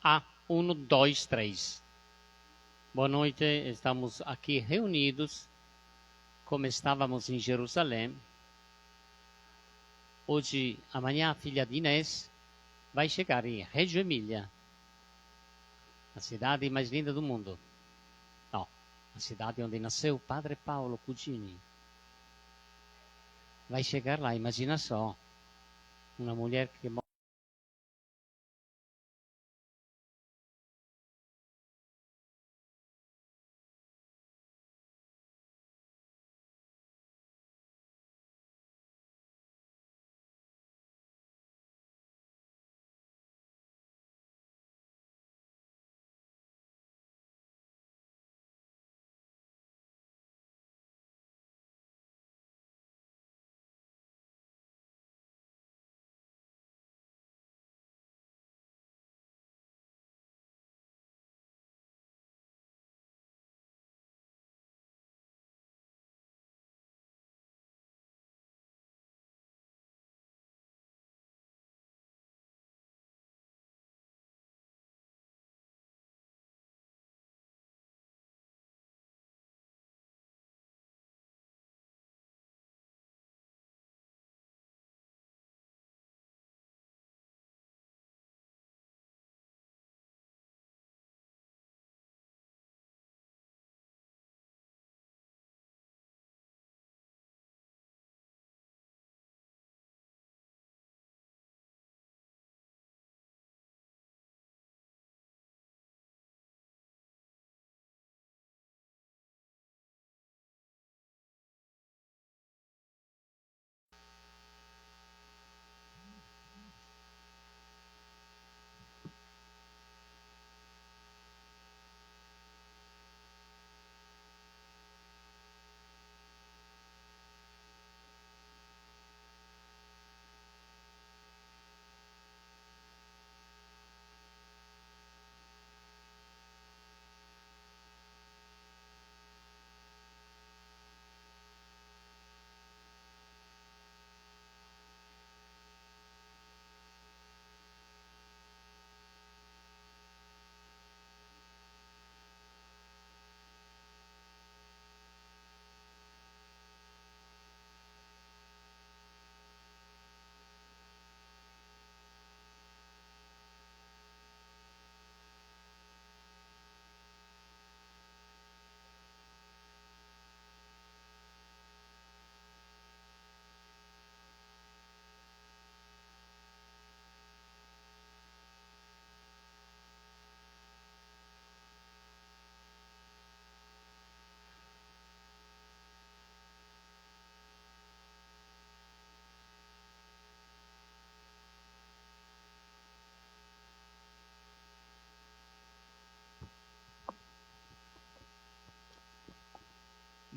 1, 2, 3. Boa noite, estamos aqui reunidos, como estávamos em Jerusalém. Hoje, amanhã, a filha de Inês vai chegar em Reggio Emília, a cidade mais linda do mundo. Não, a cidade onde nasceu Padre Paolo Cugini. Vai chegar lá, imagina só, uma mulher que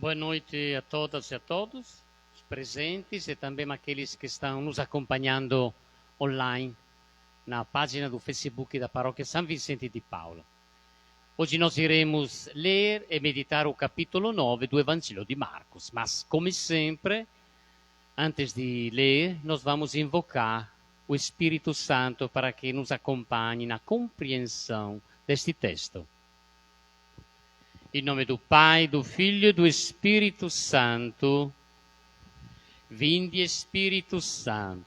Boa noite a todas e a todos, os presentes e também aqueles que estão nos acompanhando online na página do Facebook da Paróquia São Vicente de Paulo. Hoje nós iremos ler e meditar o capítulo 9 do Evangelho de Marcos, mas, como sempre, antes de ler, nós vamos invocar o Espírito Santo para que nos acompanhe na compreensão deste texto. Em nome do Pai, do Filho e do Espírito Santo. Vinde, Espírito Santo,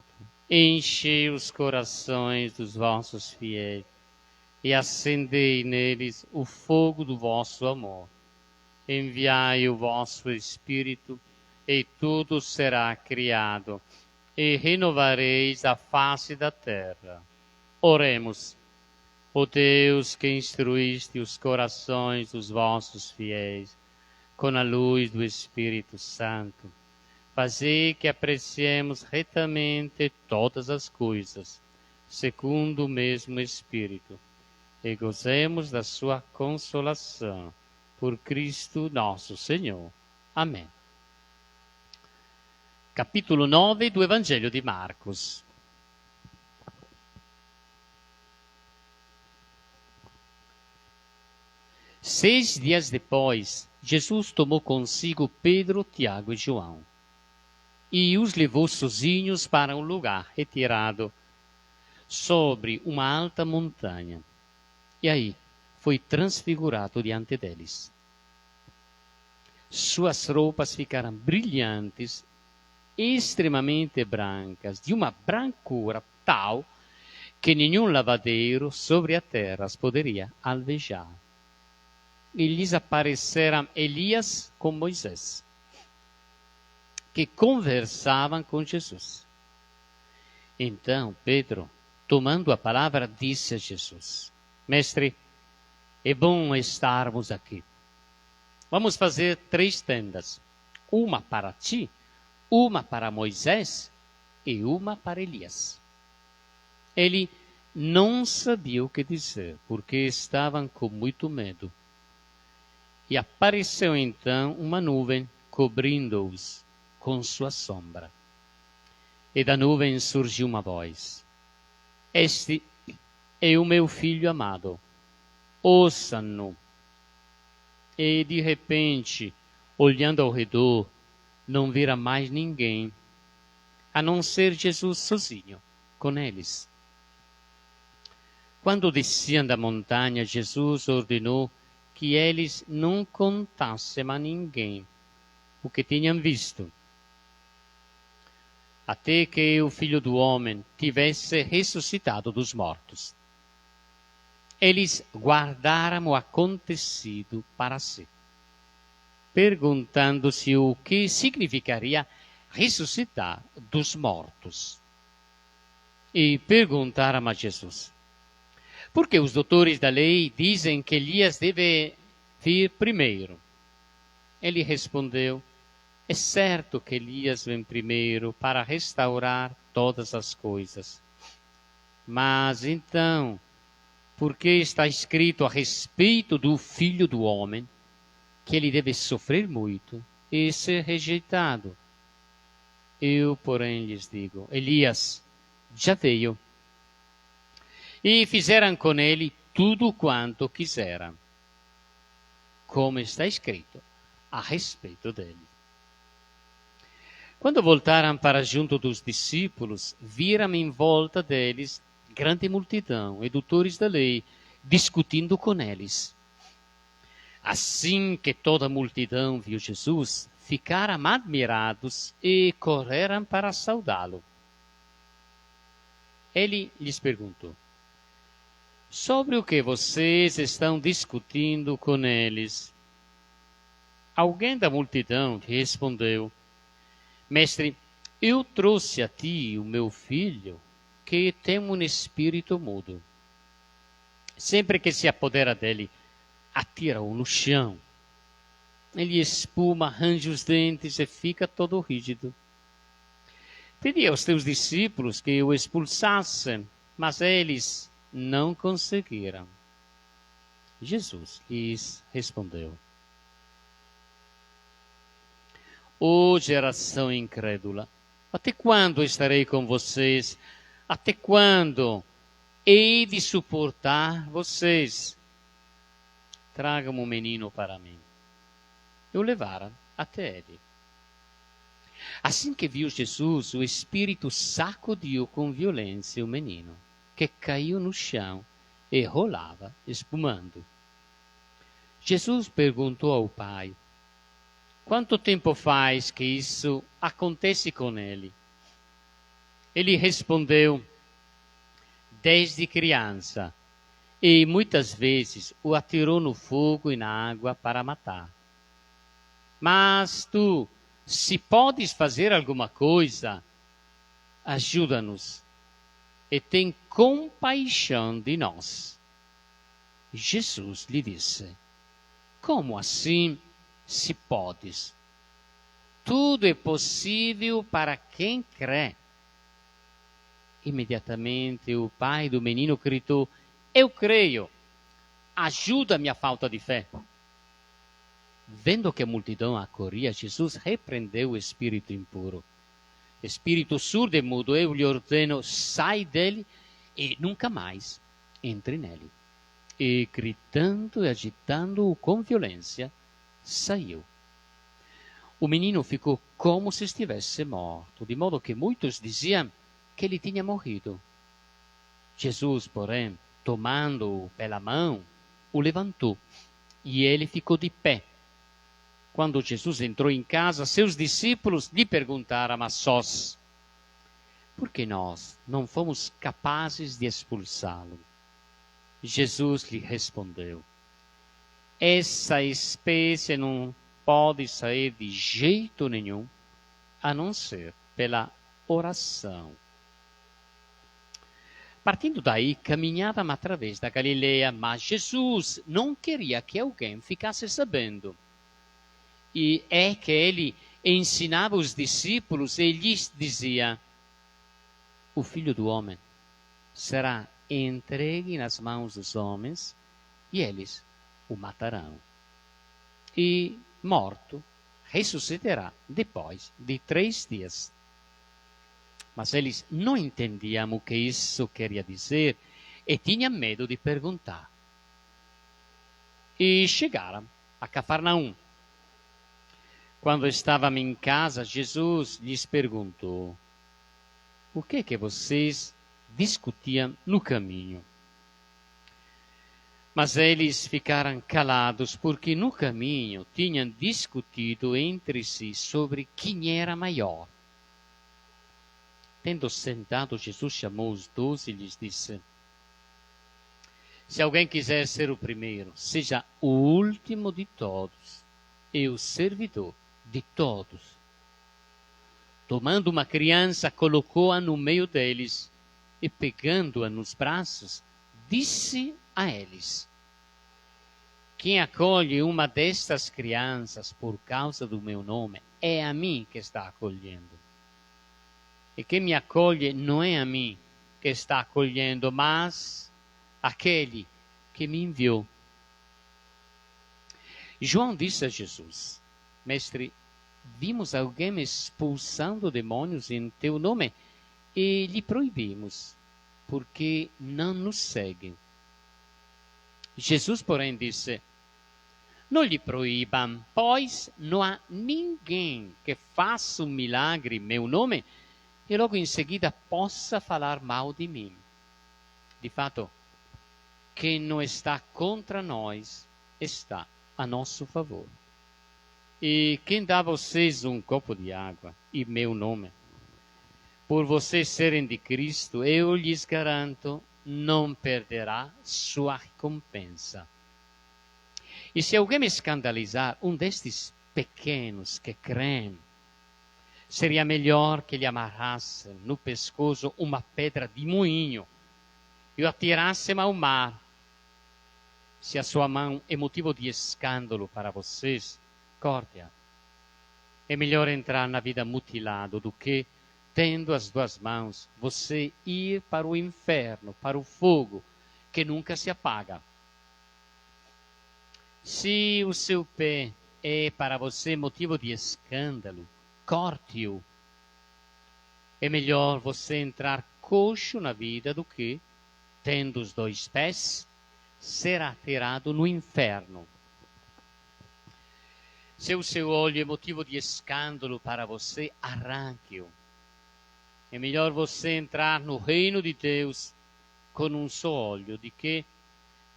enchei os corações dos vossos fiéis e acendei neles o fogo do vosso amor. Enviai o vosso Espírito e tudo será criado e renovareis a face da terra. Oremos. Ó Deus, que instruíste os corações dos vossos fiéis com a luz do Espírito Santo, fazei que apreciemos retamente todas as coisas, segundo o mesmo Espírito, e gozemos da sua consolação. Por Cristo nosso Senhor. Amém. Capítulo 9 do Evangelho de Marcos. Seis dias depois, Jesus tomou consigo Pedro, Tiago e João e os levou sozinhos para um lugar retirado sobre uma alta montanha. E aí foi transfigurado diante deles. Suas roupas ficaram brilhantes, extremamente brancas, de uma brancura tal que nenhum lavadeiro sobre a terra as poderia alvejar. E lhes apareceram Elias com Moisés, que conversavam com Jesus. Então Pedro, tomando a palavra, disse a Jesus: Mestre, é bom estarmos aqui. Vamos fazer 3 tendas, uma para ti, uma para Moisés e uma para Elias. Ele não sabia o que dizer, porque estavam com muito medo. E apareceu então uma nuvem, cobrindo-os com sua sombra. E da nuvem surgiu uma voz: Este é o meu filho amado, ouçam-no. E de repente, olhando ao redor, não vira mais ninguém, a não ser Jesus sozinho, com eles. Quando desciam da montanha, Jesus ordenou que eles não contassem a ninguém o que tinham visto, até que o Filho do Homem tivesse ressuscitado dos mortos. Eles guardaram o acontecido para si, perguntando-se o que significaria ressuscitar dos mortos. E perguntaram a Jesus: por que os doutores da lei dizem que Elias deve vir primeiro? Ele respondeu: é certo que Elias vem primeiro para restaurar todas as coisas. Mas então, porque está escrito a respeito do Filho do Homem, que ele deve sofrer muito e ser rejeitado. Eu, porém, lhes digo: Elias já veio, e fizeram com ele tudo quanto quiseram, como está escrito a respeito dele. Quando voltaram para junto dos discípulos, viram em volta deles grande multidão e doutores da lei, discutindo com eles. Assim que toda a multidão viu Jesus, ficaram admirados e correram para saudá-lo. Ele lhes perguntou: sobre o que vocês estão discutindo com eles? Alguém da multidão respondeu: Mestre, eu trouxe a ti o meu filho, que tem um espírito mudo. Sempre que se apodera dele, atira-o no chão. Ele espuma, arranja os dentes e fica todo rígido. Pedi aos teus discípulos que o expulsassem, mas eles não conseguiram. Jesus lhes respondeu: ó geração incrédula, até quando estarei com vocês? Até quando hei de suportar vocês? Tragam um menino para mim. E o levaram até ele. Assim que viu Jesus, o espírito sacudiu com violência o menino, que caiu no chão e rolava, espumando. Jesus perguntou ao pai: quanto tempo faz que isso acontece com ele? Ele respondeu: desde criança, e muitas vezes o atirou no fogo e na água para matar. Mas tu, se podes fazer alguma coisa, ajuda-nos e tem compaixão de nós. Jesus lhe disse: como assim, se podes? Tudo é possível para quem crê. Imediatamente o pai do menino gritou: eu creio, ajuda a minha falta de fé. Vendo que a multidão acorria, Jesus repreendeu o espírito impuro. Espírito surdo e mudo, eu lhe ordeno: sai dele e nunca mais entre nele. E gritando e agitando-o com violência, saiu. O menino ficou como se estivesse morto, de modo que muitos diziam que ele tinha morrido. Jesus, porém, tomando-o pela mão, o levantou e ele ficou de pé. Quando Jesus entrou em casa, seus discípulos lhe perguntaram a sós: por que nós não fomos capazes de expulsá-lo? Jesus lhe respondeu: essa espécie não pode sair de jeito nenhum, a não ser pela oração. Partindo daí, caminhavam através da Galileia, mas Jesus não queria que alguém ficasse sabendo. E é que ele ensinava os discípulos e lhes dizia: o Filho do Homem será entregue nas mãos dos homens e eles o matarão. E, morto, ressuscitará depois de 3 dias. Mas eles não entendiam o que isso queria dizer e tinham medo de perguntar. E chegaram a Cafarnaum. Quando estavam em casa, Jesus lhes perguntou: o que é que vocês discutiam no caminho? Mas eles ficaram calados, porque no caminho tinham discutido entre si sobre quem era maior. Tendo sentado, Jesus chamou os 12 e lhes disse: se alguém quiser ser o primeiro, seja o último de todos e o servidor de todos. Tomando uma criança, colocou-a no meio deles e, pegando-a nos braços, disse a eles: quem acolhe uma destas crianças por causa do meu nome, é a mim que está acolhendo. E quem me acolhe não é a mim que está acolhendo, mas aquele que me enviou. João disse a Jesus: mestre, vimos alguém expulsando demônios em teu nome e lhe proibimos, porque não nos segue. Jesus, porém, disse: não lhe proíbam, pois não há ninguém que faça um milagre em meu nome e logo em seguida possa falar mal de mim. De fato, quem não está contra nós está a nosso favor. E quem dá a vocês um copo de água em meu nome, por vocês serem de Cristo, eu lhes garanto, não perderá sua recompensa. E se alguém me escandalizar, um destes pequenos que creem, seria melhor que lhe amarrasse no pescoço uma pedra de moinho e o atirassem ao mar. Se a sua mão é motivo de escândalo para vocês, corte-a. É melhor entrar na vida mutilado do que, tendo as 2 mãos, você ir para o inferno, para o fogo, que nunca se apaga. Se o seu pé é para você motivo de escândalo, corte-o. É melhor você entrar coxo na vida do que, tendo os 2 pés, ser atirado no inferno. Se o seu olho é motivo de escândalo para você, arranque-o. É melhor você entrar no reino de Deus com um só olho, do que,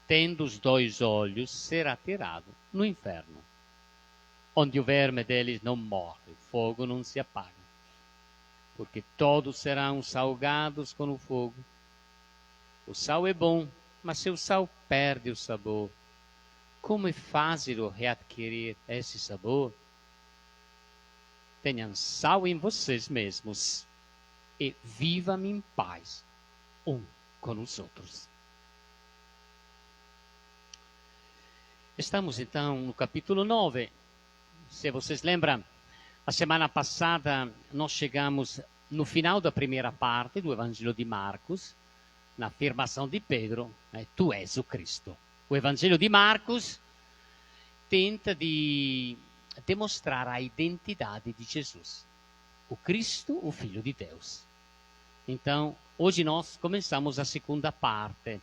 tendo os 2 olhos, ser atirado no inferno, onde o verme deles não morre, o fogo não se apaga. Porque todos serão salgados com o fogo. O sal é bom, mas se o sal perde o sabor, como é fácil readquirir esse sabor? Tenham sal em vocês mesmos e vivam em paz um com os outros. Estamos então no capítulo 9. Se vocês lembram, a semana passada nós chegamos no final da primeira parte do Evangelho de Marcos, na afirmação de Pedro: tu és o Cristo. O Evangelho de Marcos tenta de demonstrar a identidade de Jesus, o Cristo, o Filho de Deus. Então, hoje nós começamos a segunda parte.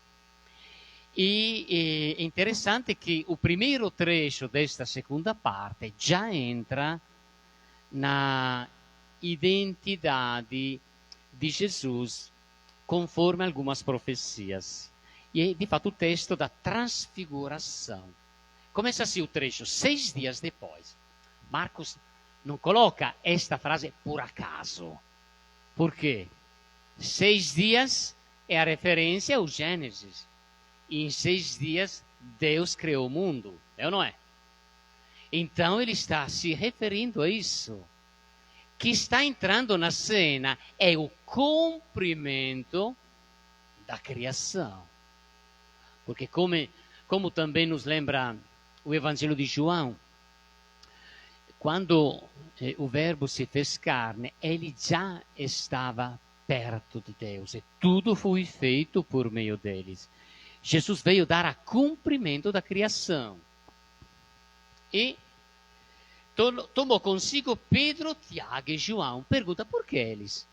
E é interessante que o primeiro trecho desta segunda parte já entra na identidade de Jesus, conforme algumas profecias. E de fato o texto da transfiguração. Começa assim o trecho, 6 dias depois. Marcos não coloca esta frase por acaso. Por quê? 6 dias é a referência ao Gênesis. E em 6 dias Deus criou o mundo, é ou não é? Então ele está se referindo a isso. Que está entrando na cena é o cumprimento da criação. Porque como também nos lembra o Evangelho de João, quando o Verbo se fez carne, ele já estava perto de Deus e tudo foi feito por meio deles. Jesus veio dar a cumprimento da criação. E tomou consigo Pedro, Tiago e João. Pergunta, por que eles?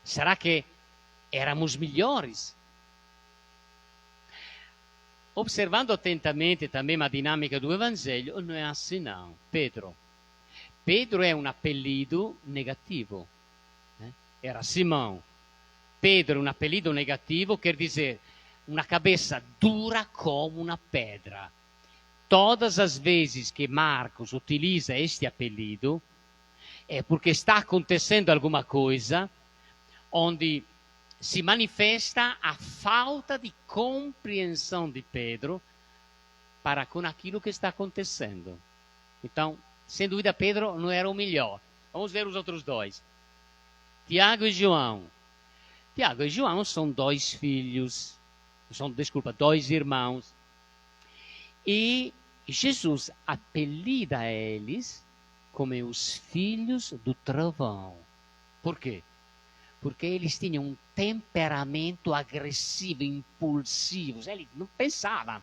Será que éramos melhores? Observando atentamente também a dinâmica do Evangelho, não é assim não. Pedro é um apelido negativo. Era Simão. Pedro é um apelido negativo, quer dizer, uma cabeça dura como uma pedra. Todas as vezes que Marcos utiliza este apelido, é porque está acontecendo alguma coisa onde se manifesta a falta de compreensão de Pedro para com aquilo que está acontecendo. Então, sem dúvida, Pedro não era o melhor. Vamos ver os outros dois. Tiago e João. Tiago e João são dois irmãos. E Jesus apelida eles como os filhos do trovão. Por quê? Porque eles tinham um temperamento agressivo, impulsivo. Eles não pensavam.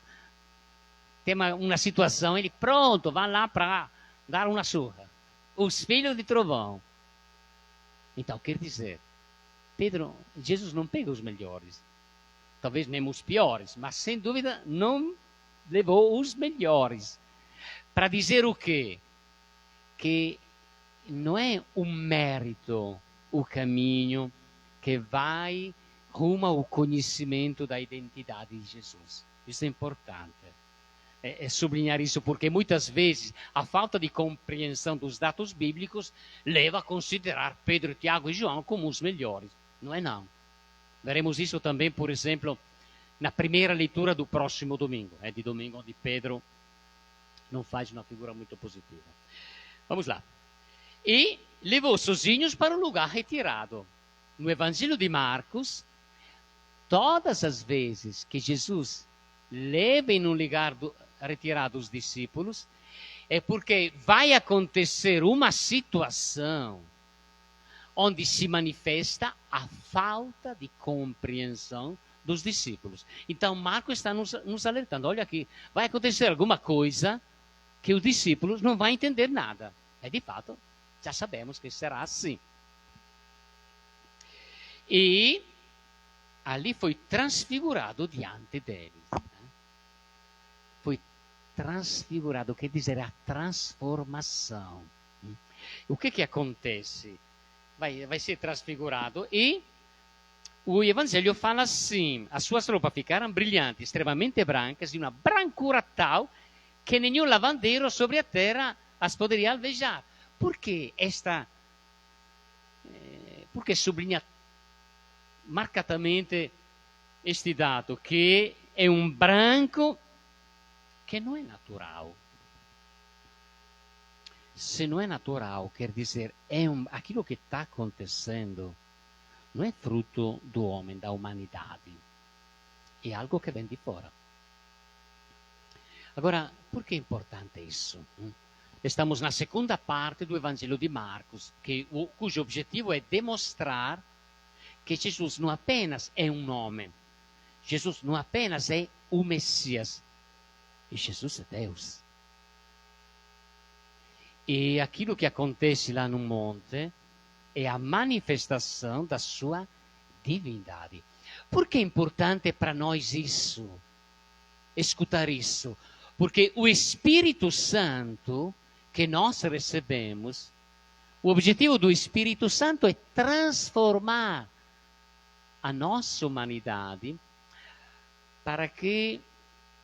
Tem uma situação, ele pronto, vai lá para dar uma surra. Os filhos de trovão. Então, quer dizer, Jesus não pega os melhores. Talvez nem os piores, mas sem dúvida não levou os melhores. Para dizer o quê? Que não é o mérito o caminho que vai rumo ao conhecimento da identidade de Jesus. Isso é importante. É sublinhar isso, porque muitas vezes a falta de compreensão dos dados bíblicos leva a considerar Pedro, Tiago e João como os melhores. Não é não. Veremos isso também, por exemplo, na primeira leitura do próximo domingo. É de domingo onde Pedro não faz uma figura muito positiva. Vamos lá. E levou sozinhos para um lugar retirado. No Evangelho de Marcos, todas as vezes que Jesus leva em um lugar retirado os discípulos, é porque vai acontecer uma situação onde se manifesta a falta de compreensão dos discípulos. Então, Marcos está nos alertando. Olha aqui, vai acontecer alguma coisa que os discípulos não vão entender nada. É de fato, já sabemos que será assim. E ali foi transfigurado diante deles. Foi transfigurado, quer dizer, a transformação. O que acontece? Vai ser transfigurado e o Evangelho fala assim: as suas roupas ficaram brilhantes, extremamente brancas, de uma brancura tal que nenhum lavandeiro sobre a terra as poderia alvejar. Por que porque sublinha marcatamente este dado, que é um branco que não é natural. Se não é natural, quer dizer, aquilo que está acontecendo não é fruto do homem, da humanidade. É algo que vem de fora. Agora, por que é importante isso? Estamos na segunda parte do Evangelho de Marcos, cujo objetivo é demonstrar que Jesus não apenas é um nome, Jesus não apenas é o Messias, e Jesus é Deus. E aquilo que acontece lá no monte é a manifestação da sua divindade. Por que é importante para nós isso? Escutar isso. Porque o Espírito Santo que nós recebemos, o objetivo do Espírito Santo é transformar a nossa humanidade para que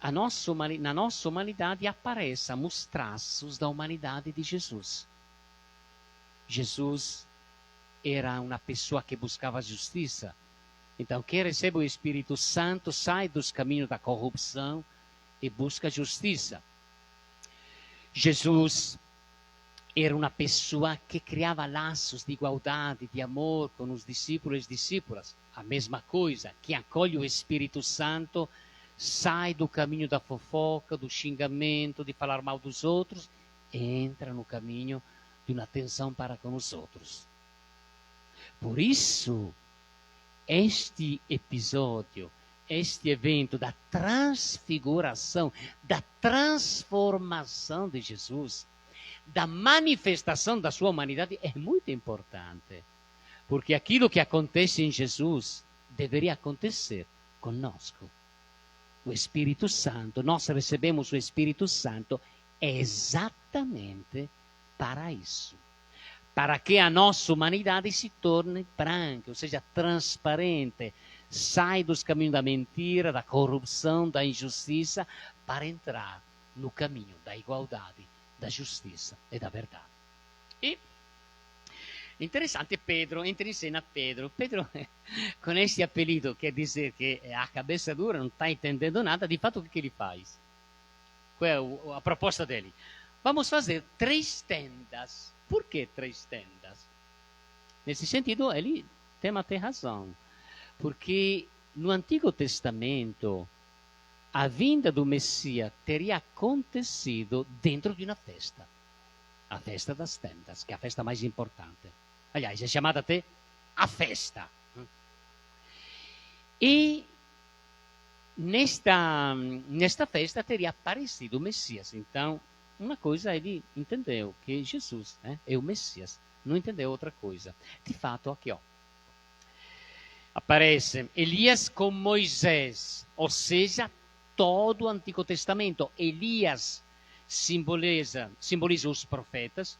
na nossa humanidade apareçam os traços da humanidade de Jesus. Jesus era uma pessoa que buscava justiça. Então, quem recebe o Espírito Santo sai dos caminhos da corrupção e busca justiça. Jesus era uma pessoa que criava laços de igualdade, de amor com os discípulos e discípulas. A mesma coisa, quem acolhe o Espírito Santo sai do caminho da fofoca, do xingamento, de falar mal dos outros, e entra no caminho de uma atenção para com os outros. Por isso, este episódio, este evento da transfiguração, da transformação de Jesus, da manifestação da sua humanidade é muito importante. Porque aquilo que acontece em Jesus deveria acontecer conosco. O Espírito Santo, nós recebemos o Espírito Santo exatamente para isso. Para que a nossa humanidade se torne branca, ou seja, transparente, sai dos caminhos da mentira, da corrupção, da injustiça, para entrar no caminho da igualdade, da justiça e da verdade. E interessante, Pedro, entra em cena Pedro. Pedro, com este apelido, quer dizer que a cabeça dura, não está entendendo nada, de fato o que ele faz? Qual é a proposta dele? Vamos fazer 3 tendas. Por que 3 tendas? Nesse sentido, ele tem até razão. Porque no Antigo Testamento, a vinda do Messias teria acontecido dentro de uma festa. A festa das tendas, que é a festa mais importante. Aliás, é chamada até a festa. E nesta festa teria aparecido o Messias. Então, uma coisa ele entendeu, que Jesus é o Messias. Não entendeu outra coisa. De fato, aqui, aparece Elias com Moisés, ou seja, todo o Antigo Testamento. Elias simboliza os profetas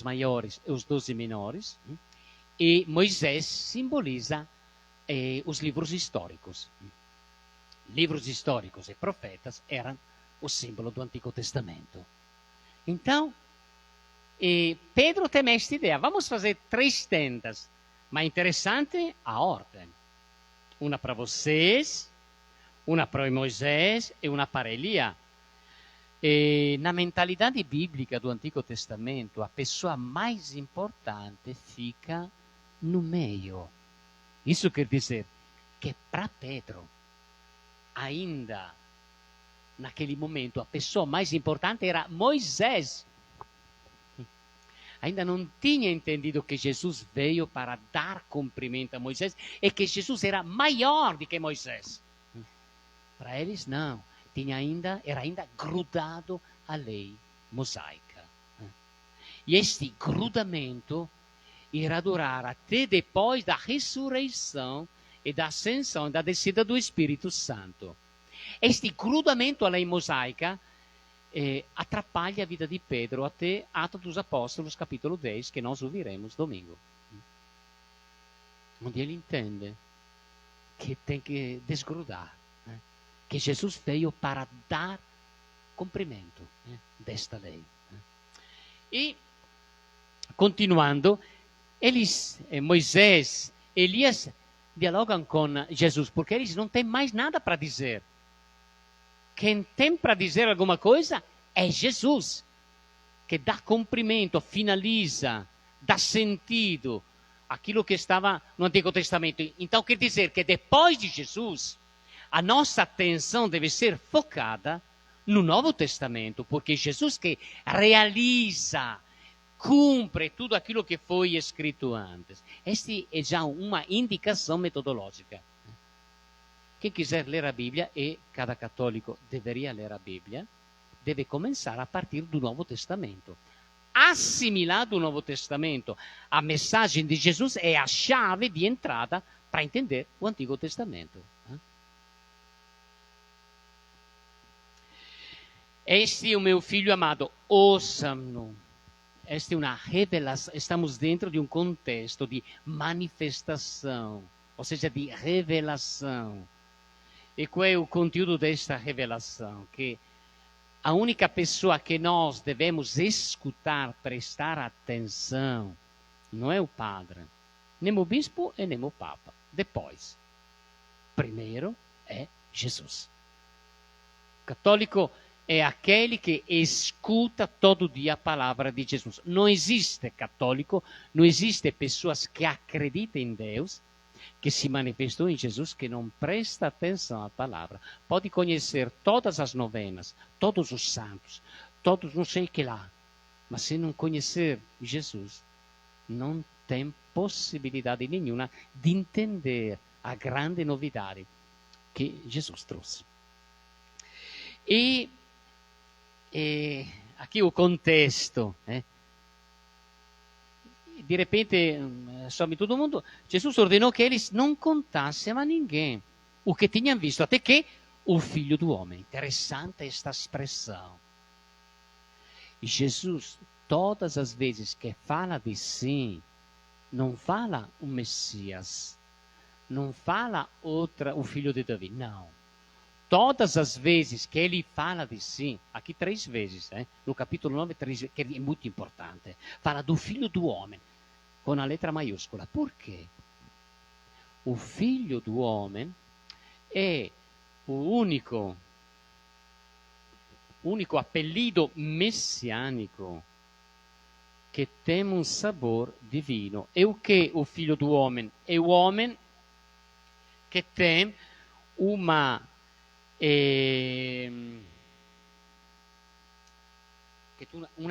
maiores e os 12 menores, e Moisés simboliza os livros históricos. Livros históricos e profetas eram o símbolo do Antigo Testamento. Então, Pedro tem esta ideia, vamos fazer 3 tendas, mas interessante a ordem. Uma para vocês, uma para Moisés e uma para Elias. Na mentalidade bíblica do Antigo Testamento, a pessoa mais importante fica no meio. Isso quer dizer que para Pedro, ainda naquele momento, a pessoa mais importante era Moisés. Ainda não tinha entendido que Jesus veio para dar cumprimento a Moisés e que Jesus era maior do que Moisés. Para eles, não. Era ainda grudado à lei mosaica. E este grudamento irá durar até depois da ressurreição e da ascensão, da descida do Espírito Santo. Este grudamento à lei mosaica atrapalha a vida de Pedro até Atos dos Apóstolos, capítulo 10, que nós ouviremos domingo. Onde ele entende que tem que desgrudar. Que Jesus veio para dar cumprimento desta lei. E, continuando, Moisés, Elias dialogam com Jesus, porque eles não têm mais nada para dizer. Quem tem para dizer alguma coisa é Jesus, que dá cumprimento, finaliza, dá sentido àquilo que estava no Antigo Testamento. Então, quer dizer que depois de Jesus, a nossa atenção deve ser focada no Novo Testamento, porque Jesus que realiza, cumpre tudo aquilo que foi escrito antes. Esta é já uma indicação metodológica. Quem quiser ler a Bíblia, e cada católico deveria ler a Bíblia, deve começar a partir do Novo Testamento. Assimilar do Novo Testamento a mensagem de Jesus é a chave de entrada para entender o Antigo Testamento. Este é o meu filho amado, ouçam-no. Esta é uma revelação, estamos dentro de um contexto de manifestação, ou seja, de revelação. E qual é o conteúdo desta revelação? Que a única pessoa que nós devemos escutar, prestar atenção, não é o padre, nem o bispo e nem o papa. Depois, primeiro é Jesus. O católico é aquele que escuta todo dia a palavra de Jesus. Não existe católico, não existe pessoas que acreditam em Deus, que se manifestou em Jesus, que não presta atenção à palavra. Pode conhecer todas as novenas, todos os santos, todos não sei o que lá, mas se não conhecer Jesus, não tem possibilidade nenhuma de entender a grande novidade que Jesus trouxe. E aqui o contexto, de repente, some todo mundo, Jesus ordenou que eles não contassem a ninguém o que tinham visto, até que o Filho do Homem. Interessante esta expressão. E Jesus, todas as vezes que fala de si, não fala o Messias, não fala o Filho de Davi, não. Todas as vezes que ele fala de si, aqui 3 vezes, no capítulo 9, 3 vezes, que é muito importante, fala do Filho do Homem, com a letra maiúscula. Por quê? O Filho do Homem é o único apelido messiânico que tem um sabor divino. E o que o Filho do Homem? É o homem que tem uma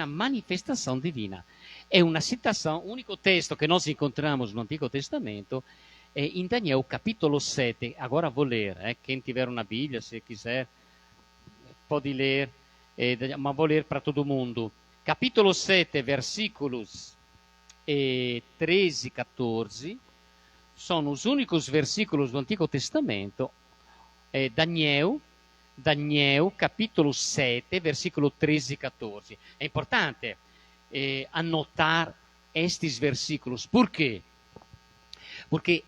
manifestação divina. É uma citação, o único texto que nós encontramos no Antigo Testamento é em Daniel, capítulo 7. Agora vou ler, quem tiver uma Bíblia, se quiser, pode ler, mas vou ler para todo mundo. Capítulo 7, versículos 13 e 14, são os únicos versículos do Antigo Testamento. Daniel, capítulo 7, versículo 13 e 14. É importante anotar estes versículos. Por quê? Porque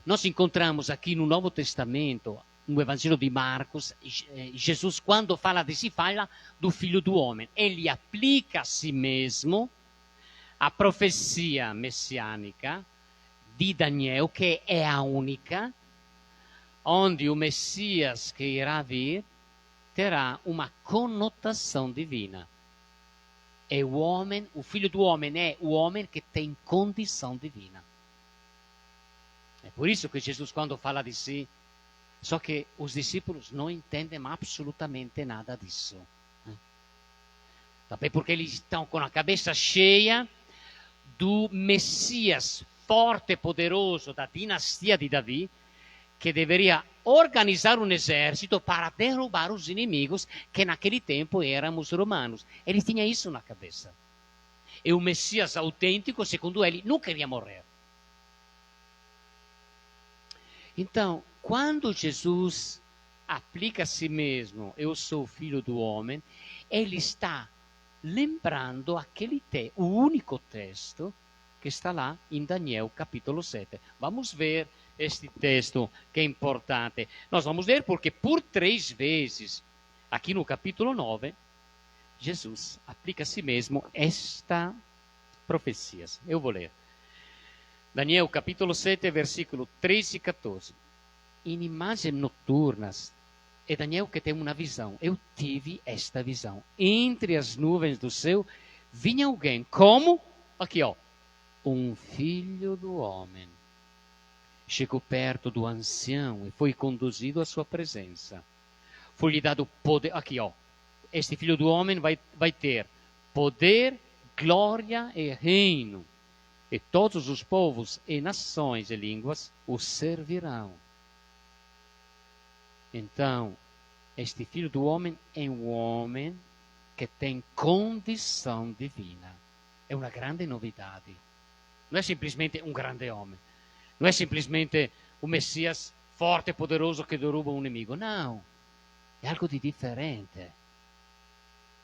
nós encontramos aqui no Novo Testamento, no Evangelho de Marcos, Jesus, quando fala de si, fala do Filho do Homem. Ele aplica a si mesmo a profecia messiânica de Daniel, que é a única, onde o Messias que irá vir terá uma conotação divina. É o homem, o Filho do Homem é o homem que tem condição divina. É por isso que Jesus, quando fala de si, só que os discípulos não entendem absolutamente nada disso. Também porque eles estão com a cabeça cheia do Messias forte e poderoso da dinastia de Davi, que deveria organizar um exército para derrubar os inimigos que naquele tempo eram os romanos. Eles tinham isso na cabeça. E o Messias autêntico, segundo ele, não queria morrer. Então, quando Jesus aplica a si mesmo, eu sou o Filho do Homem, ele está lembrando aquele o único texto que está lá em Daniel, capítulo 7. Vamos ver este texto que é importante. Nós vamos ler porque por 3 vezes, aqui no capítulo 9, Jesus aplica a si mesmo esta profecia. Eu vou ler. Daniel, capítulo 7, versículo 13 e 14. Em imagens noturnas, é Daniel que tem uma visão. Eu tive esta visão. Entre as nuvens do céu, vinha alguém como, aqui ó, um filho do homem. Chegou perto do ancião e foi conduzido à sua presença. Foi-lhe dado poder, aqui ó, este filho do homem vai ter poder, glória e reino. E todos os povos e nações e línguas o servirão. Então, este Filho do Homem é um homem que tem condição divina. É uma grande novidade. Não é simplesmente um grande homem. Não é simplesmente o Messias forte e poderoso que derruba um inimigo. Não. É algo de diferente.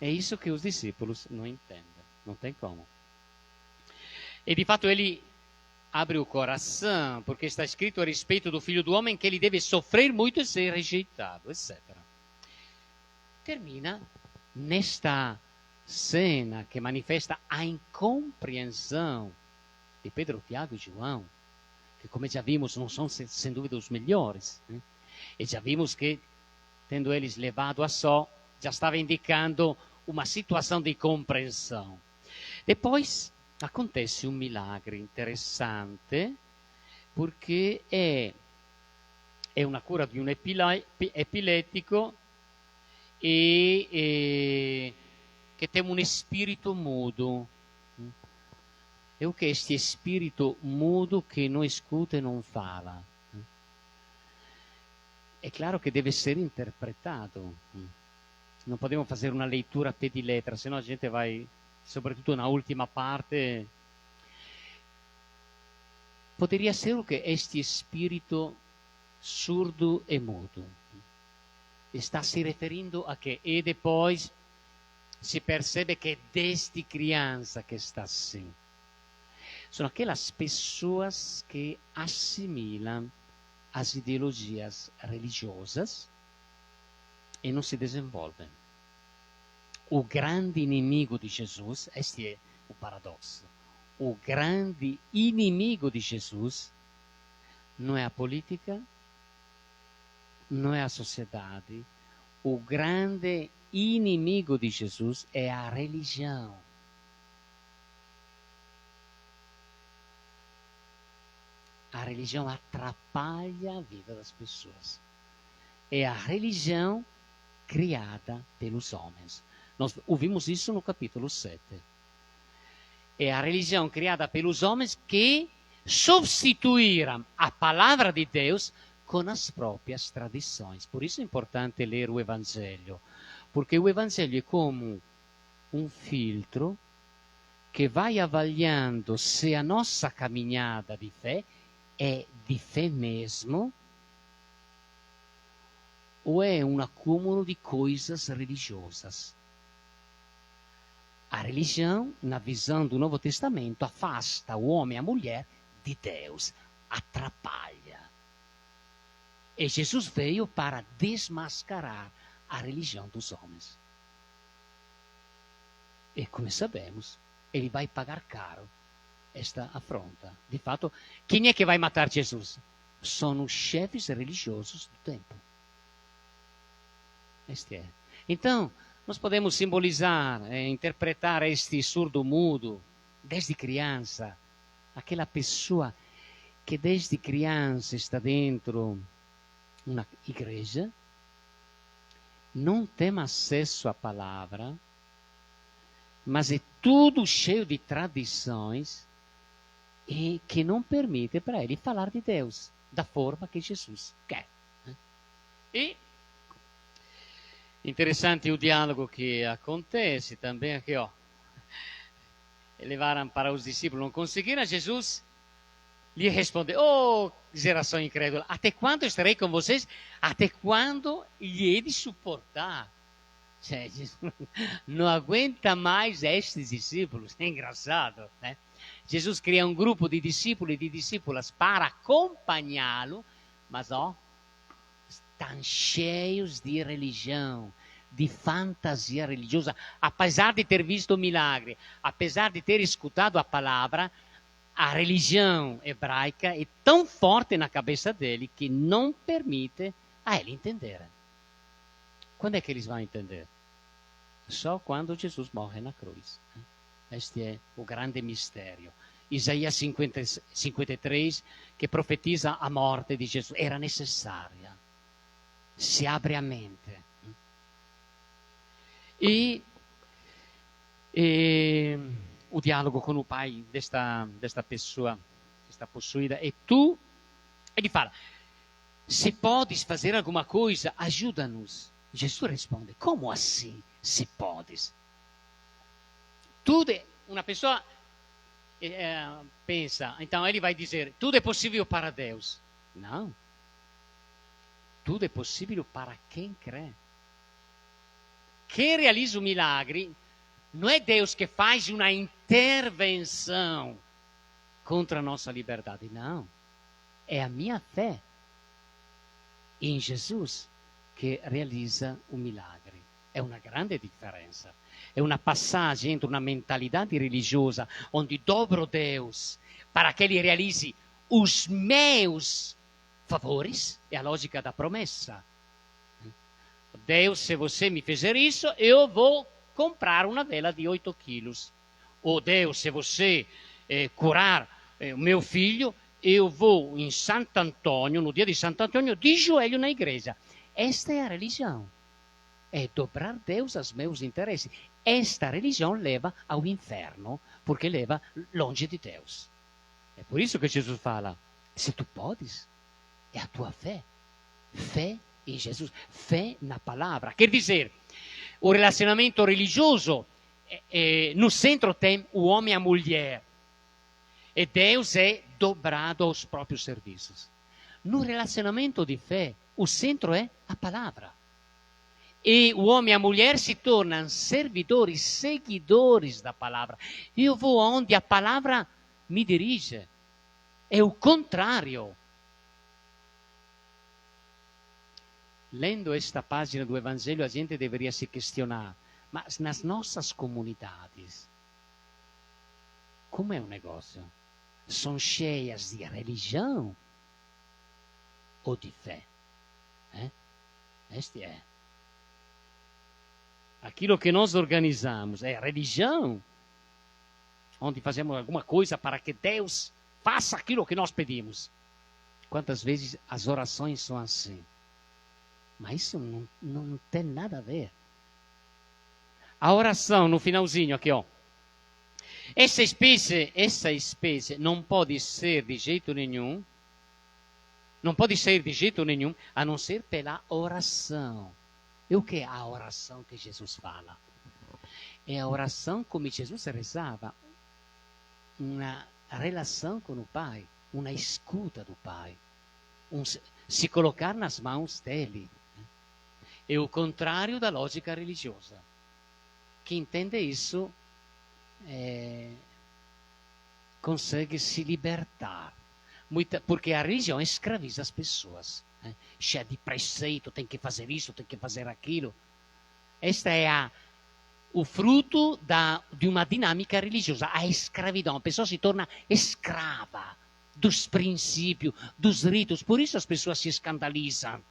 É isso que os discípulos não entendem. Não tem como. E de fato ele abre o coração, porque está escrito a respeito do Filho do Homem que ele deve sofrer muito e ser rejeitado, etc. Termina nesta cena que manifesta a incompreensão de Pedro, Tiago e João, que, como já vimos, não são sem dúvida os melhores, né? E já vimos que, tendo eles levado a só, já estava indicando uma situação de compreensão. Depois acontece um milagre interessante, porque é una cura di un epiletico e che tem un spirito mudo. É o que este espírito mudo que não escuta e não fala. É claro que deve ser interpretado. Não podemos fazer uma leitura a pé de letra, senão a gente vai, sobretudo na última parte. Poderia ser o que este espírito surdo e mudo está se referindo a que, e depois se percebe que desde criança que está assim. São aquelas pessoas que assimilam as ideologias religiosas e não se desenvolvem. O grande inimigo de Jesus, este é o paradoxo, o grande inimigo de Jesus não é a política, não é a sociedade. O grande inimigo de Jesus é a religião. A religião atrapalha a vida das pessoas. É a religião criada pelos homens. Nós ouvimos isso no capítulo 7. É a religião criada pelos homens que substituíram a palavra de Deus com as próprias tradições. Por isso é importante ler o Evangelho, porque o Evangelho é como um filtro que vai avaliando se a nossa caminhada de fé é de fé mesmo ou é um acúmulo de coisas religiosas. A religião, na visão do Novo Testamento, afasta o homem e a mulher de Deus, atrapalha. E Jesus veio para desmascarar a religião dos homens. E como sabemos, ele vai pagar caro esta afronta. De fato, quem é que vai matar Jesus? São os chefes religiosos do tempo. Este é. Então, nós podemos simbolizar, interpretar este surdo-mudo desde criança, aquela pessoa que desde criança está dentro uma igreja, não tem acesso à palavra, mas é tudo cheio de tradições e que não permite para ele falar de Deus da forma que Jesus quer. E interessante o diálogo que acontece também aqui, ó. Levaram para os discípulos, não conseguiram. Jesus lhe respondeu: oh, geração incrédula, até quando estarei com vocês? Até quando lhe hei de suportar? Jesus não aguenta mais estes discípulos. É engraçado, né? Jesus cria um grupo de discípulos e de discípulas para acompanhá-lo, mas ó, estão cheios de religião, de fantasia religiosa. Apesar de ter visto o milagre, apesar de ter escutado a palavra, a religião hebraica é tão forte na cabeça dele que não permite a ele entender. Quando é que eles vão entender? Só quando Jesus morre na cruz. Este é o grande mistério. Isaías 53, que profetiza a morte de Jesus, era necessária. Se abre a mente. E o diálogo com o pai desta pessoa que está possuída, e tu, ele fala, se podes fazer alguma coisa, ajuda-nos. Jesus responde, como assim, se podes? Tudo, uma pessoa pensa, então ele vai dizer, tudo é possível para Deus. Não. Tudo é possível para quem crê. Quem realiza o milagre não é Deus que faz uma intervenção contra a nossa liberdade. Não, é a minha fé em Jesus che realizza un milagre. È una grande differenza. È una passagem entre una mentalidade religiosa onde dobro Deus para que Ele realize os meus favores, é a lógica da promessa. Deus, se você me fizer isso, eu vou comprar uma vela de 8 quilos. Ou Deus, se você curar o meu filho, eu vou em Santo Antônio, no dia de Santo Antônio, de joelho na igreja. Esta é a religião. É dobrar Deus aos meus interesses. Esta religião leva ao inferno, porque leva longe de Deus. É por isso que Jesus fala, se tu podes, é a tua fé. Fé em Jesus, fé na palavra. Quer dizer, o relacionamento religioso, no centro tem o homem e a mulher. E Deus é dobrado aos próprios serviços. No relacionamento de fé, o centro é a palavra. E o homem e a mulher se tornam servidores, seguidores da palavra. Eu vou aonde a palavra me dirige. É o contrário. Lendo esta página do Evangelho, a gente deveria se questionar. Mas nas nossas comunidades, como é o negócio? São cheias de religião ou de fé? Este é. Aquilo que nós organizamos é religião, onde fazemos alguma coisa para que Deus faça aquilo que nós pedimos. Quantas vezes as orações são assim? Mas isso não tem nada a ver. A oração, no finalzinho aqui, ó. Essa espécie não pode ser de jeito nenhum, a não ser pela oração. E o que é a oração que Jesus fala? É a oração como Jesus rezava, uma relação com o Pai, uma escuta do Pai, se colocar nas mãos dele. É o contrário da lógica religiosa. Quem entende isso consegue se libertar. Porque a religião escraviza as pessoas. Cheia de preceito, tem que fazer isso, tem que fazer aquilo. Esta é o fruto de uma dinâmica religiosa, a escravidão. A pessoa se torna escrava dos princípios, dos ritos. Por isso as pessoas se escandalizam.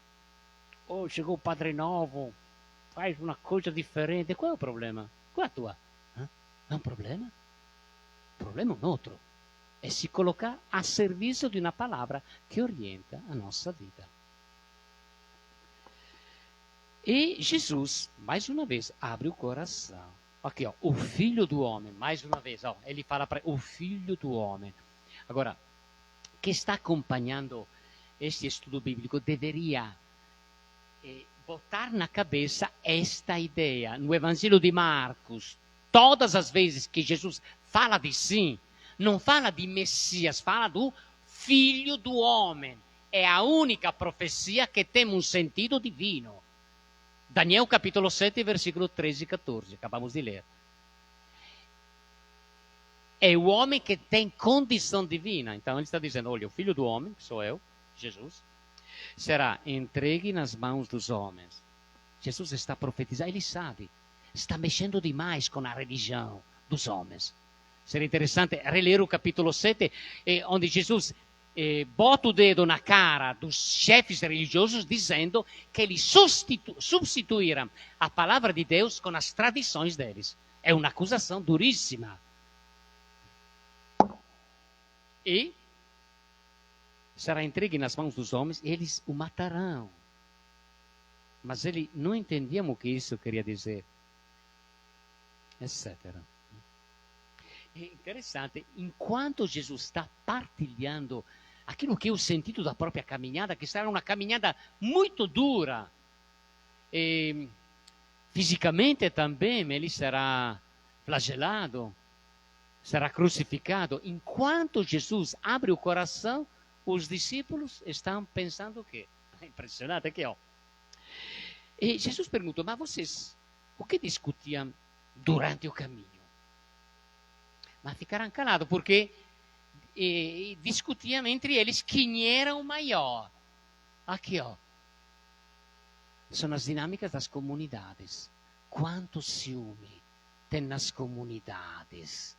Oh, chegou o Padre Novo, faz uma coisa diferente. Qual é o problema? Qual é a tua? É um problema? O problema é um outro. É se colocar a serviço de uma palavra que orienta a nossa vida. E Jesus, mais uma vez, abre o coração. Aqui, ó, o Filho do Homem, mais uma vez, ó, ele fala para o Filho do Homem. Agora, quem está acompanhando este estudo bíblico deveria botar na cabeça esta ideia. No Evangelho de Marcos, todas as vezes que Jesus fala de si, não fala de Messias, fala do Filho do Homem. É a única profecia que tem um sentido divino. Daniel capítulo 7, versículo 13 e 14, acabamos de ler. É o homem que tem condição divina. Então ele está dizendo, olha, o Filho do Homem, que sou eu, Jesus, será entregue nas mãos dos homens. Jesus está profetizando, ele sabe, está mexendo demais com a religião dos homens. Seria interessante reler o capítulo 7, onde Jesus bota o dedo na cara dos chefes religiosos, dizendo que eles substituíram a palavra de Deus com as tradições deles. É uma acusação duríssima. E será entregue nas mãos dos homens, eles o matarão. Mas ele não entendia o que isso queria dizer, etc. É interessante, enquanto Jesus está partilhando aquilo que é o sentido da própria caminhada, que será uma caminhada muito dura, fisicamente também ele será flagelado, será crucificado. Enquanto Jesus abre o coração, os discípulos estão pensando o quê? É impressionante aqui, ó. E Jesus perguntou, mas vocês, o que discutiam durante o caminho? Mas ficaram calados, porque e discutiam entre eles quem era o maior. Aqui, ó. São as dinâmicas das comunidades. Quanto ciúme tem nas comunidades.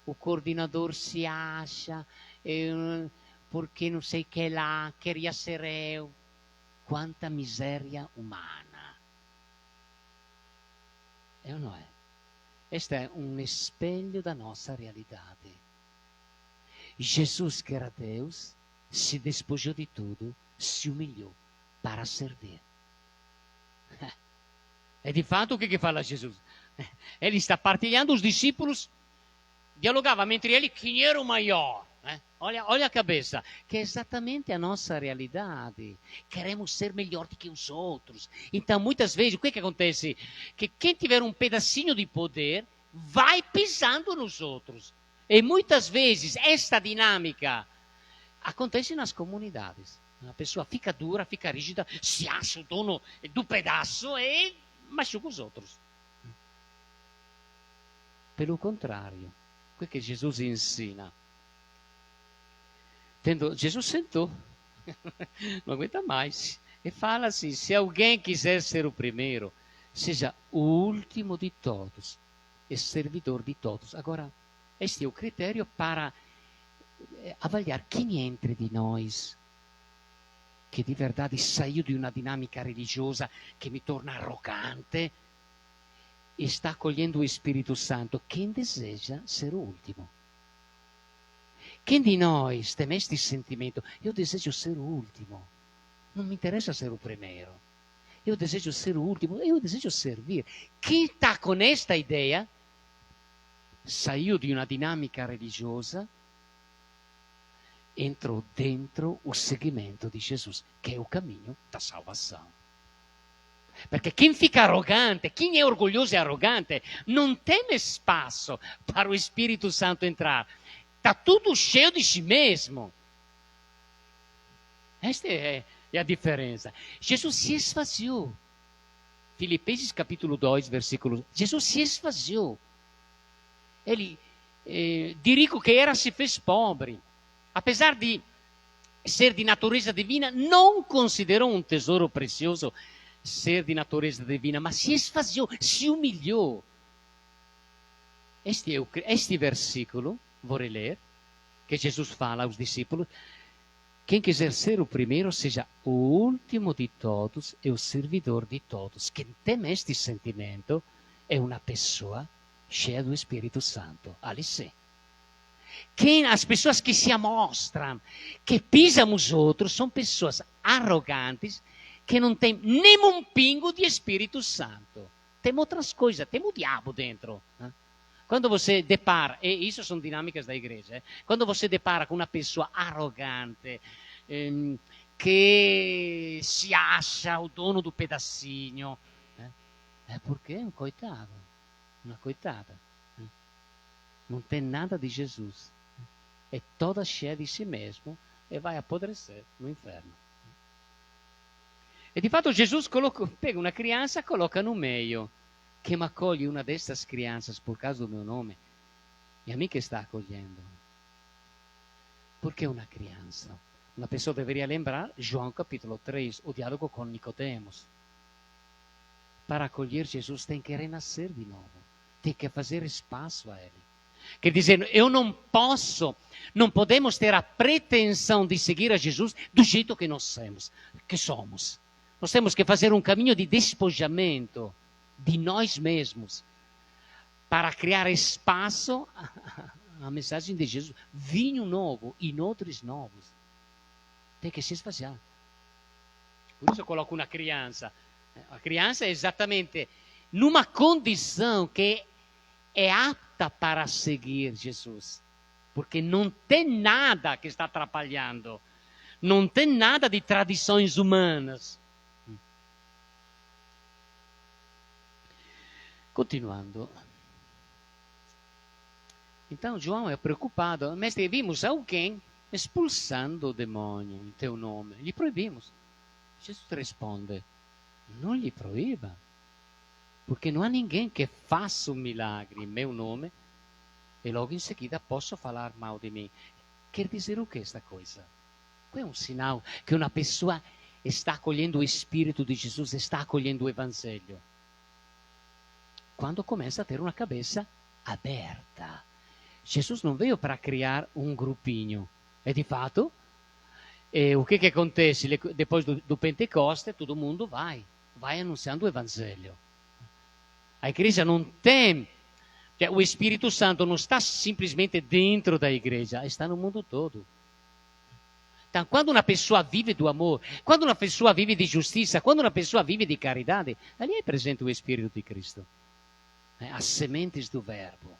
O coordenador se acha, porque não sei que lá, queria ser eu. Quanta miséria umana. É ou não é? Este é um espelho da nossa realidade. Jesus, que era Deus, se despojou de tudo, se humilhou para servir. E de fato o que fala Jesus? Ele está partilhando, os discípulos dialogavam entre eles quem era o maior. Olha a cabeça, que é exatamente a nossa realidade. Queremos ser melhor do que os outros. Então, muitas vezes, o que acontece? Que quem tiver um pedacinho de poder vai pisando nos outros. E muitas vezes, esta dinâmica acontece nas comunidades. A pessoa fica dura, fica rígida, se acha o dono do pedaço e machuca os outros. Pelo contrário, o que Jesus ensina? Jesus sentou, não aguenta mais. E fala assim, se alguém quiser ser o primeiro, seja o último de todos e servidor de todos. Agora, este é o critério para avaliar quem entre de nós que de verdade saiu de uma dinâmica religiosa que me torna arrogante e está acolhendo o Espírito Santo. Quem deseja ser o último? Quem de nós tem este sentimento? Eu desejo ser o último. Não me interessa ser o primeiro. Eu desejo ser o último. Eu desejo servir. Quem está com esta ideia saiu de uma dinâmica religiosa, entrou dentro o seguimento di Jesus, che è il cammino da salvação. Perché quem fica arrogante, quem é orgulhoso e arrogante, não tem espaço para o Espírito Santo entrar. Está tudo cheio de si mesmo. Esta é a diferença. Jesus se esvaziou. Filipenses capítulo 2, versículo. Jesus se esvaziou. Ele, de rico que era, se fez pobre. Apesar de ser de natureza divina, não considerou um tesouro precioso ser de natureza divina, mas se esvaziou, se humilhou. Este versículo, vou ler, que Jesus fala aos discípulos: quem quiser ser o primeiro, seja o último de todos e o servidor de todos. Quem tem este sentimento é uma pessoa cheia do Espírito Santo. Ali sim. As pessoas que se amostram, que pisam os outros, são pessoas arrogantes, que não têm nem um pingo de Espírito Santo. Tem outras coisas, tem o diabo dentro. Quando você depara, e isso são dinâmicas da igreja, quando você depara com uma pessoa arrogante, que se acha o dono do pedacinho, é porque é um coitado, uma coitada. Não tem nada de Jesus. É toda cheia de si mesmo e vai apodrecer no inferno. E de fato Jesus pega uma criança e coloca no meio. Quem acolhe uma dessas crianças por causa do meu nome, é a mim que está acolhendo. Porque uma criança? Uma pessoa deveria lembrar João capítulo 3, o diálogo com Nicodemos. Para acolher Jesus tem que renascer de novo. Tem que fazer espaço a ele. Quer dizer, não podemos ter a pretensão de seguir a Jesus do jeito que nós somos. Nós temos que fazer um caminho de despojamento de nós mesmos para criar espaço à mensagem de Jesus. Vinho novo e odres novos. Tem que se esvaziar. Por isso eu coloco uma criança. A criança é exatamente numa condição que é apta para seguir Jesus. Porque não tem nada que está atrapalhando. Não tem nada de tradições humanas. Continuando. Então João é preocupado. Mestre, vimos alguém expulsando o demônio em teu nome. Lhe proibimos. Jesus responde: não lhe proíba. Porque não há ninguém que faça um milagre em meu nome e logo em seguida posso falar mal de mim. Quer dizer o que esta coisa? É um sinal que uma pessoa está acolhendo o Espírito de Jesus, está acolhendo o Evangelho. Quando começa a ter uma cabeça aberta. Jesus não veio para criar um grupinho. E di fatto, o que acontece? Depois do Pentecoste, todo mundo vai anunciando o Evangelho. A igreja não tem... o Espírito Santo não está simplesmente dentro da igreja, está no mundo todo. Então, quando uma pessoa vive do amor, quando uma pessoa vive de justiça, quando uma pessoa vive de caridade, ali é presente o Espírito de Cristo. As sementes do verbo.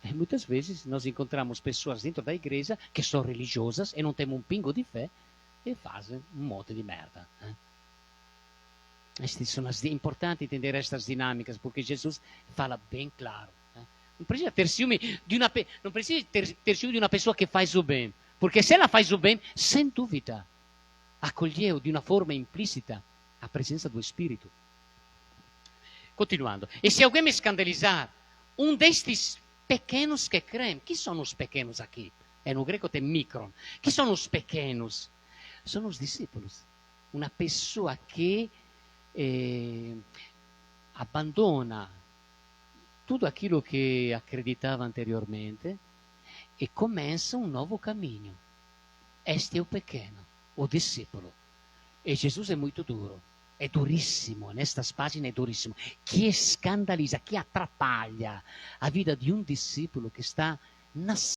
E muitas vezes nós encontramos pessoas dentro da igreja que são religiosas e não têm um pingo de fé e fazem um monte de merda. É importante entender estas dinâmicas, porque Jesus fala bem claro. Não precisa ter ciúme de uma pessoa que faz o bem, porque se ela faz o bem, sem dúvida, acolheu de uma forma implícita a presença do Espírito. Continuando. E se alguém me escandalizar, um destes pequenos que creem, que são os pequenos aqui? No greco tem micron. Que são os pequenos? São os discípulos. Uma pessoa que abandona tudo aquilo que acreditava anteriormente e começa um novo caminho. Este é o pequeno, o discípulo. E Jesus é muito duro. É durissimo, nestas páginas é durissimo. Que escandaliza, que atrapalha a vida de um discípulo que está nascendo.